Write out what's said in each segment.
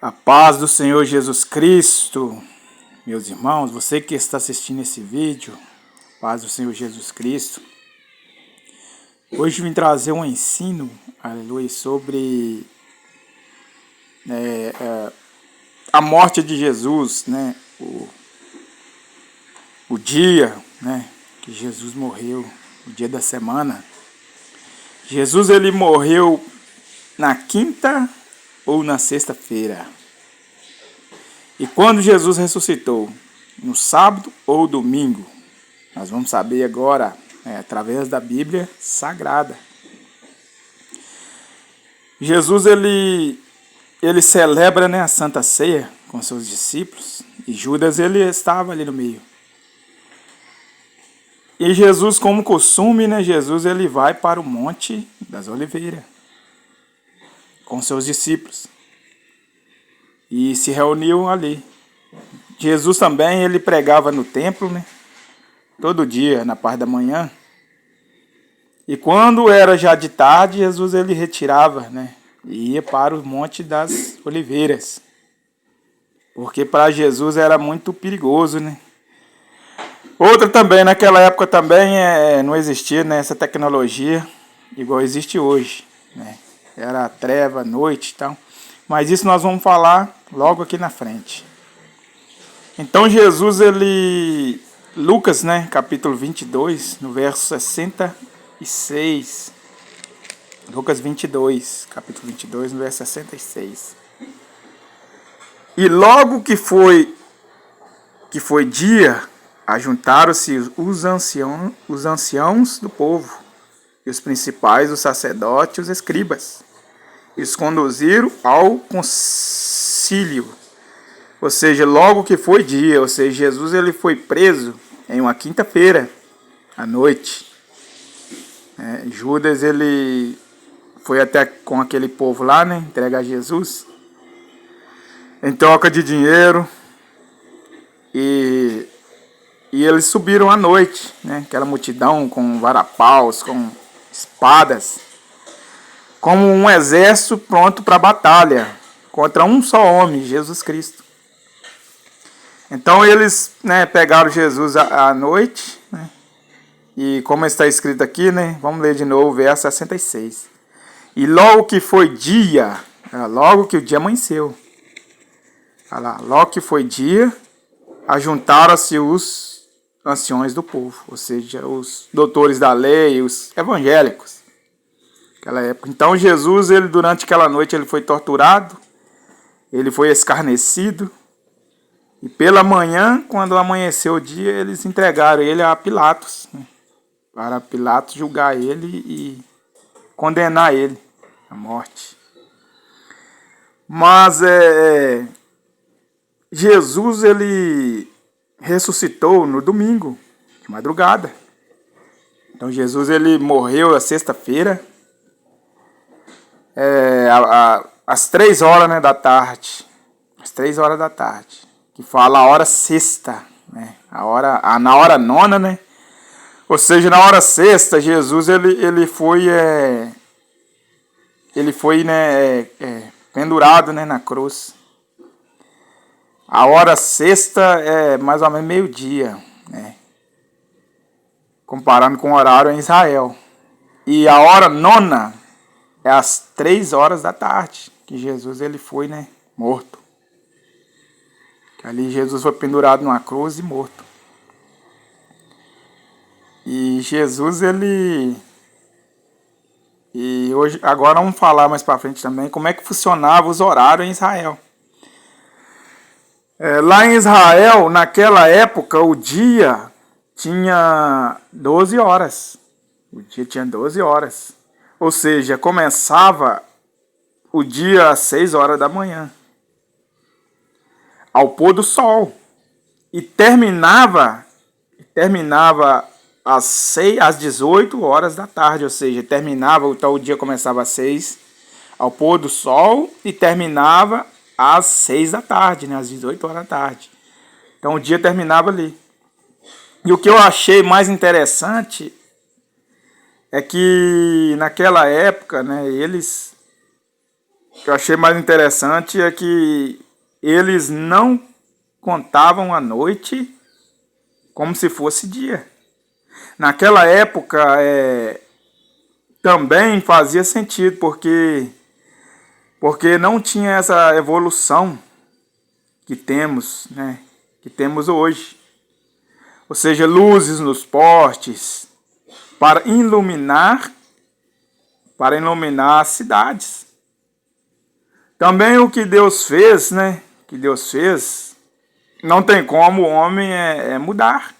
A paz do Senhor Jesus Cristo, meus irmãos, você que está assistindo esse vídeo, paz do Senhor Jesus Cristo. Hoje vim trazer um ensino, aleluia, sobre a morte de Jesus, né? O dia, né, que Jesus morreu, o dia da semana. Jesus ele morreu na quinta ou na sexta-feira. E quando Jesus ressuscitou? No sábado ou domingo? Nós vamos saber agora, através da Bíblia Sagrada. Jesus ele celebra, né, a Santa Ceia com seus discípulos. E Judas ele estava ali no meio. E Jesus, como costume, né, Jesus ele vai para o Monte das Oliveiras com seus discípulos. E se reuniam ali. Jesus também, ele pregava no templo, né? Todo dia, na parte da manhã. E quando era já de tarde, Jesus ele retirava, né? E ia para o Monte das Oliveiras. Porque para Jesus era muito perigoso, né? Outra também, naquela época também não existia, né, essa tecnologia igual existe hoje, né? Era treva, noite e tal. Mas isso nós vamos falar logo aqui na frente. Então Jesus, Lucas, né, capítulo 22, no verso 66. Lucas 22, capítulo 22, no verso 66. E logo que foi dia, ajuntaram-se os anciãos do povo, e os principais, os sacerdotes e os escribas. E os conduziram ao concílio. Ou seja, logo que foi dia, ou seja, Jesus ele foi preso em uma quinta-feira à noite. Judas ele foi até com aquele povo lá, né, entregar Jesus em troca de dinheiro. E eles subiram à noite, né, aquela multidão com varapaus, com espadas, como um exército pronto para a batalha contra um só homem, Jesus Cristo. Então eles, né, pegaram Jesus à noite, né, e como está escrito aqui, né, vamos ler de novo o verso 66. E logo que foi dia, logo que o dia amanheceu, logo que foi dia, ajuntaram-se os anciões do povo, ou seja, os doutores da lei, os evangélicos. Naquela época. Então Jesus, ele durante aquela noite, ele foi torturado, ele foi escarnecido, e pela manhã, quando amanheceu o dia, eles entregaram ele a Pilatos, né, para Pilatos julgar ele e condenar ele à morte. Mas Jesus, ele ressuscitou no domingo, de madrugada. Então Jesus ele morreu na sexta-feira, às 3 horas, né, da tarde. Às 3 horas da tarde. Que fala a hora sexta, né? Na hora nona, né? Ou seja, na hora sexta, Jesus ele foi né, pendurado, né, na cruz. A hora sexta é mais ou menos meio-dia, né? Comparando com o horário em Israel. E a hora nona é às 3 horas da tarde, que Jesus ele foi, né, morto. Ali Jesus foi pendurado numa cruz e morto. E Jesus e hoje, agora vamos falar mais para frente também como é que funcionava os horários em Israel. Lá em Israel, naquela época, o dia tinha 12 horas. O dia tinha 12 horas. Ou seja, começava o dia às 6 horas da manhã, ao pôr do sol. E terminava às 18 horas da tarde. Ou seja, então o dia começava às 6 ao pôr do sol e terminava às 6 da tarde, né, às 18 horas da tarde. Então o dia terminava ali. E o que eu achei mais interessante é que naquela época, né, eles que eu achei mais interessante é que eles não contavam a noite como se fosse dia. Naquela época também fazia sentido, porque não tinha essa evolução que temos, né, que temos hoje. Ou seja, luzes nos postes para iluminar as cidades. Também o que Deus fez, né? Que Deus fez, não tem como o homem mudar.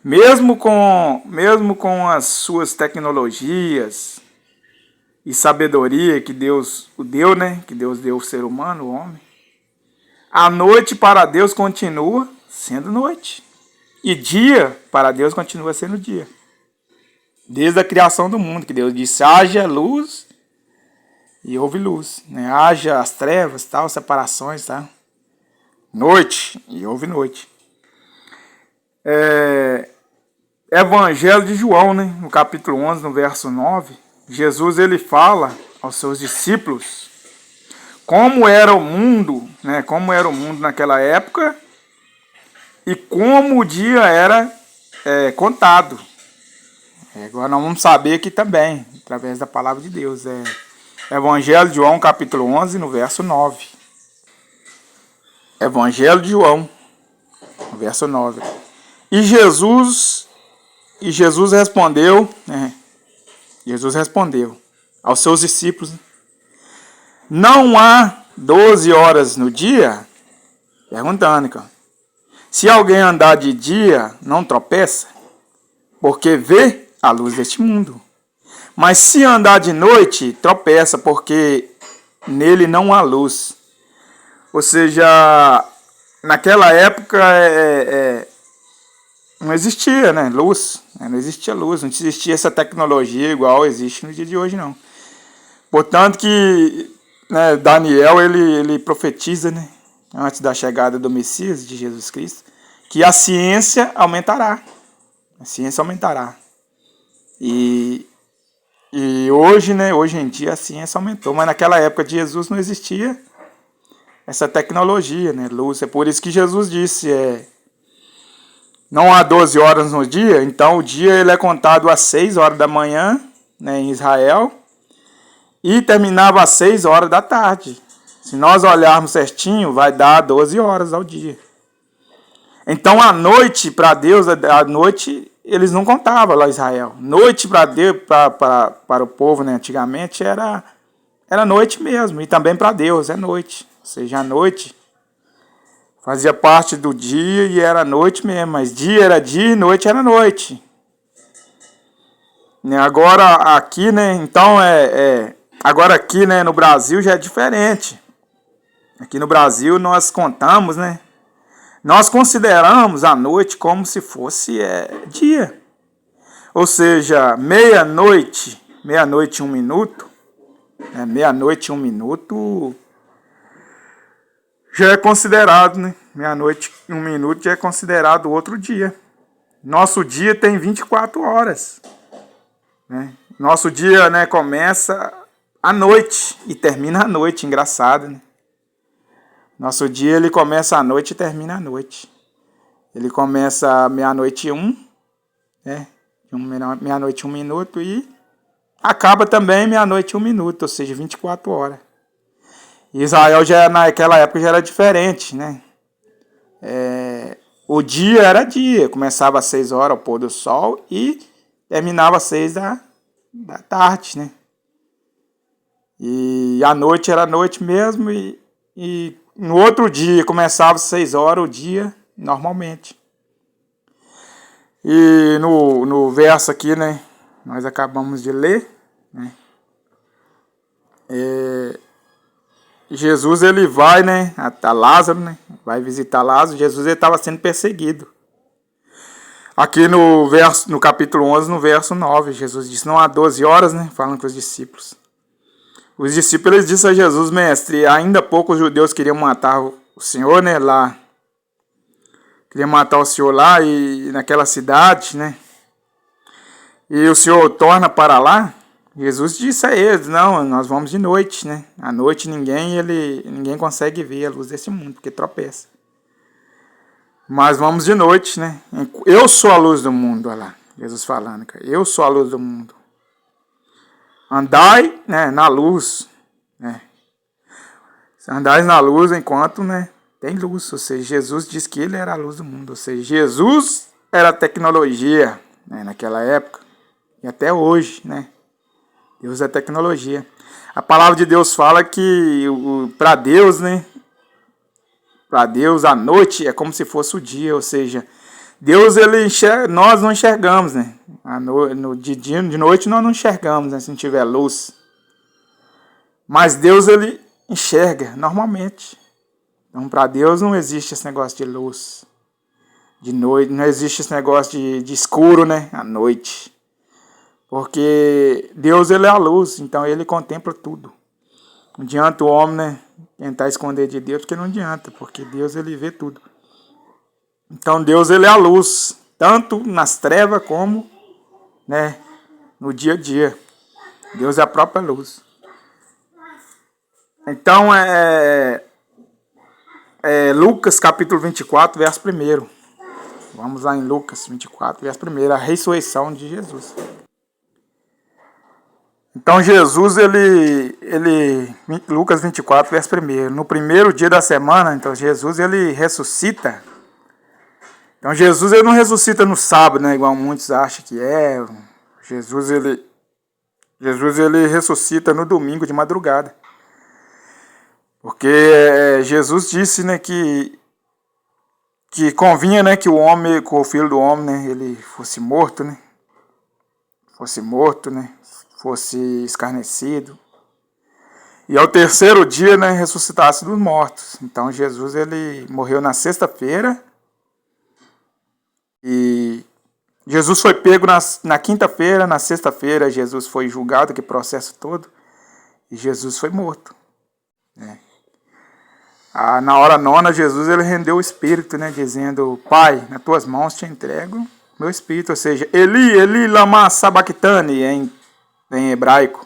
Mesmo com as suas tecnologias e sabedoria que Deus o deu, né? Que Deus deu ao ser humano, o homem. A noite para Deus continua sendo noite. E dia para Deus continua sendo dia. Desde a criação do mundo, que Deus disse, haja luz e houve luz, né? Haja as trevas, tal, separações, tá? Noite e houve noite. Evangelho de João, né? No capítulo 11, no verso 9, Jesus ele fala aos seus discípulos como era o mundo, né? Como era o mundo naquela época e como o dia era contado. Agora nós vamos saber aqui também, através da palavra de Deus. Evangelho de João, capítulo 11, no verso 9. Evangelho de João, no verso 9. E Jesus respondeu, né? Jesus respondeu aos seus discípulos, não há 12 horas no dia? Perguntando, cara. Se alguém andar de dia, não tropeça, porque vê a luz deste mundo. Mas se andar de noite, tropeça, porque nele não há luz. Ou seja, naquela época não existia, né, luz. Não existia luz, não existia essa tecnologia igual existe no dia de hoje, não. Portanto que, né, Daniel ele profetiza, né, antes da chegada do Messias, de Jesus Cristo, que a ciência aumentará. A ciência aumentará. E hoje, né, hoje em dia a ciência aumentou, mas naquela época de Jesus não existia essa tecnologia, né, luz. É por isso que Jesus disse, não há 12 horas no dia, então o dia ele é contado às 6 horas da manhã, né, em Israel, e terminava às 6 horas da tarde. Se nós olharmos certinho, vai dar 12 horas ao dia. Então a noite para Deus, a noite eles não contavam lá em Israel. Noite para Deus, para o povo, né, antigamente era noite mesmo, e também para Deus é noite. Ou seja, a noite fazia parte do dia e era noite mesmo, mas dia era dia e noite era noite. Agora aqui, né, então agora aqui, né, no Brasil já é diferente. Aqui no Brasil nós contamos, né? Nós consideramos a noite como se fosse dia. Ou seja, meia-noite e 1 minuto, meia-noite e 1 minuto já é considerado, né? Meia-noite e 1 minuto já é considerado outro dia. Nosso dia tem 24 horas. Né? Nosso dia, né, começa à noite e termina à noite, engraçado, né? Nosso dia ele começa à noite e termina à noite. Ele começa meia-noite e 1, né? Meia-noite e 1 minuto e acaba também meia-noite e 1 minuto, ou seja, 24 horas. Israel já naquela época já era diferente, né? O dia era dia, começava às 6 horas ao pôr do sol e terminava às 6 da tarde, né? E a noite era noite mesmo e no outro dia começava às 6 horas o dia normalmente. E no verso aqui, né, nós acabamos de ler, né, Jesus ele vai, né, até Lázaro, né, vai visitar Lázaro. Jesus estava sendo perseguido. Aqui no capítulo 11, no verso 9, Jesus disse, não há 12 horas, né, falando com os discípulos. Os discípulos disseram a Jesus, mestre, ainda pouco os judeus queriam matar o Senhor, né, lá. Queriam matar o Senhor lá e naquela cidade, né. E o Senhor torna para lá. Jesus disse a eles, não, nós vamos de noite, né? À noite ninguém consegue ver a luz desse mundo, porque tropeça. Mas vamos de noite, né? Eu sou a luz do mundo, olha lá, Jesus falando, cara. Eu sou a luz do mundo. Andai, né, na luz, né? Andai na luz enquanto, né, tem luz. Ou seja, Jesus disse que ele era a luz do mundo. Ou seja, Jesus era a tecnologia, né, naquela época e até hoje, né? Deus é tecnologia. A palavra de Deus fala que para Deus, né? Para Deus a noite é como se fosse o dia, ou seja, Deus ele enxerga, nós não enxergamos, né? De noite nós não enxergamos, né, se não tiver luz. Mas Deus ele enxerga normalmente. Então para Deus não existe esse negócio de luz. De noite, não existe esse negócio de escuro, né? À noite. Porque Deus ele é a luz, então ele contempla tudo. Não adianta o homem, né, tentar esconder de Deus, porque não adianta, porque Deus ele vê tudo. Então Deus ele é a luz, tanto nas trevas como, né, no dia a dia. Deus é a própria luz. Então Lucas capítulo 24, verso 1. Vamos lá em Lucas 24, verso 1, a ressurreição de Jesus. Então Jesus, Lucas 24, verso 1, no primeiro dia da semana, então Jesus ele ressuscita. Então Jesus ele não ressuscita no sábado, né, igual muitos acham que é. Jesus ele ressuscita no domingo de madrugada. Porque Jesus disse, né, que convinha, né, que o filho do homem, né, ele fosse morto, né, fosse escarnecido, e ao terceiro dia, né, ressuscitasse dos mortos. Então Jesus ele morreu na sexta-feira, e Jesus foi pego na quinta-feira, na sexta-feira Jesus foi julgado, que processo todo, e Jesus foi morto, né. Na hora nona, Jesus ele rendeu o espírito, né, dizendo: Pai, nas tuas mãos te entrego meu espírito. Ou seja, Eli, Eli, lama sabachthani, em hebraico,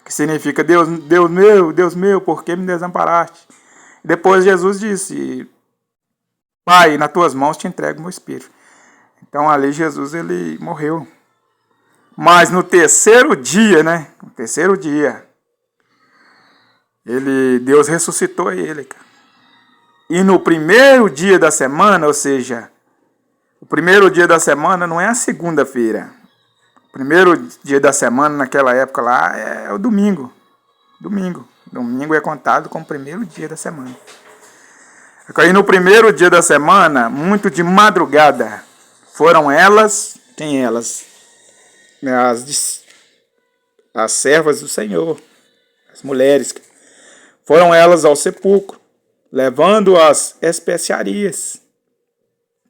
que significa Deus meu, por que me desamparaste? Depois Jesus disse: Pai, nas tuas mãos te entrego meu espírito. Então ali Jesus ele morreu. Mas no terceiro dia, né, Deus ressuscitou ele, cara. E no primeiro dia da semana, ou seja, o primeiro dia da semana não é a segunda-feira. O primeiro dia da semana, naquela época lá, é o domingo. Domingo é contado como o primeiro dia da semana. Aí no primeiro dia da semana, muito de madrugada, foram elas, quem elas? As servas do Senhor, as mulheres. Foram elas ao sepulcro, levando as especiarias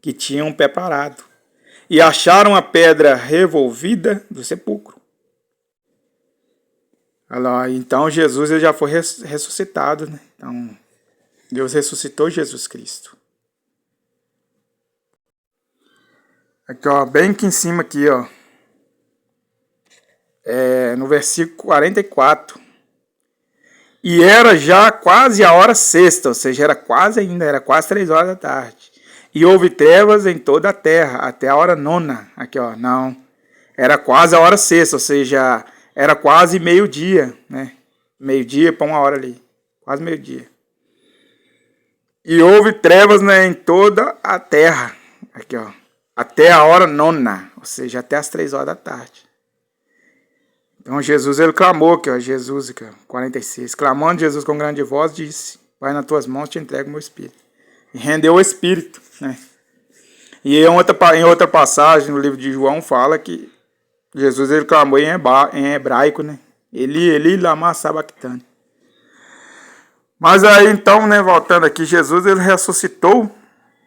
que tinham preparado, e acharam a pedra revolvida do sepulcro. Então Jesus ele já foi ressuscitado, né? Então Deus ressuscitou Jesus Cristo. Aqui, ó, bem aqui em cima aqui, ó, no versículo 44. E era já quase a hora sexta, ou seja, era quase 3 horas da tarde. E houve trevas em toda a terra, até a hora nona. Aqui, ó, não. Era quase a hora sexta, ou seja, era quase meio-dia, né? Meio-dia para 1 hora ali. Quase meio-dia. E houve trevas, né, em toda a terra. Aqui, ó. Até a hora nona, ou seja, até as 3 horas da tarde. Então Jesus ele clamou, aqui, ó, Jesus, aqui, ó, 46. Clamando Jesus com grande voz, disse: Pai, nas tuas mãos te entrego o meu espírito. E rendeu o espírito, né? E em outra passagem no livro de João fala que Jesus ele clamou em hebraico, né? Eli, Eli, lama sabachthani. Mas aí então, né, voltando aqui, Jesus ele ressuscitou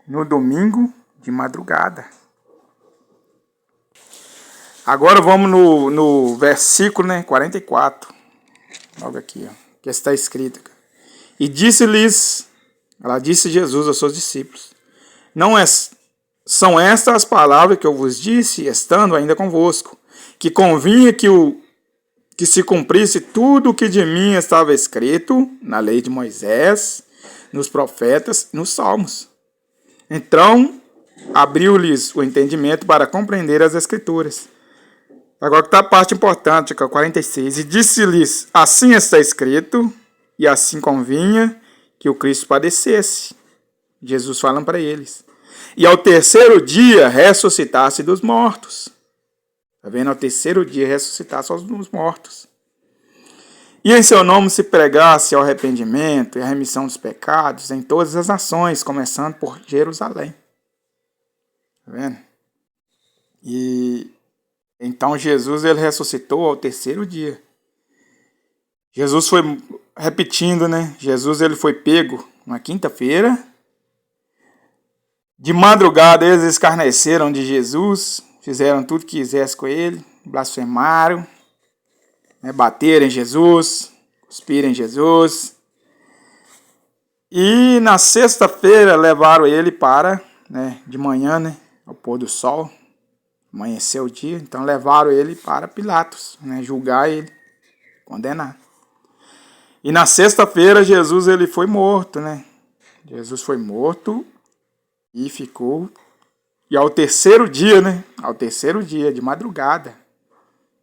no domingo de madrugada. Agora vamos no versículo, né, 44. Logo aqui, ó, que está escrito. E disse-lhes, ela disse Jesus aos seus discípulos: são estas as palavras que eu vos disse, estando ainda convosco, que convinha que que se cumprisse tudo o que de mim estava escrito na lei de Moisés, nos profetas, nos salmos. Então, abriu-lhes o entendimento para compreender as Escrituras. Agora que está a parte importante, que é o 46. E disse-lhes, assim está escrito, e assim convinha que o Cristo padecesse. Jesus falando para eles. E ao terceiro dia ressuscitasse dos mortos. Está vendo? Ao terceiro dia ressuscitasse dos mortos. E em seu nome se pregasse ao arrependimento e a remissão dos pecados em todas as nações, começando por Jerusalém. Está vendo? E então Jesus ele ressuscitou ao terceiro dia. Jesus foi, repetindo, né? Jesus ele foi pego na quinta-feira. De madrugada eles escarneceram de Jesus, fizeram tudo que quisessem com ele, blasfemaram, né? Bateram em Jesus, cuspiram em Jesus. E na sexta-feira levaram ele para, né, de manhã, né, ao pôr do sol, amanheceu o dia, então levaram ele para Pilatos, né, julgar ele, condenar. E na sexta-feira Jesus ele foi morto, né? Jesus foi morto e ficou. E ao terceiro dia, né? Ao terceiro dia, de madrugada,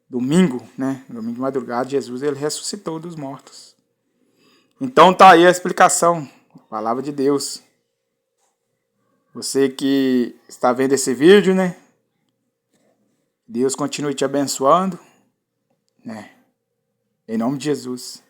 domingo, né? Domingo de madrugada, Jesus ele ressuscitou dos mortos. Então tá aí a explicação, a palavra de Deus. Você que está vendo esse vídeo, né? Deus continue te abençoando, né? Em nome de Jesus.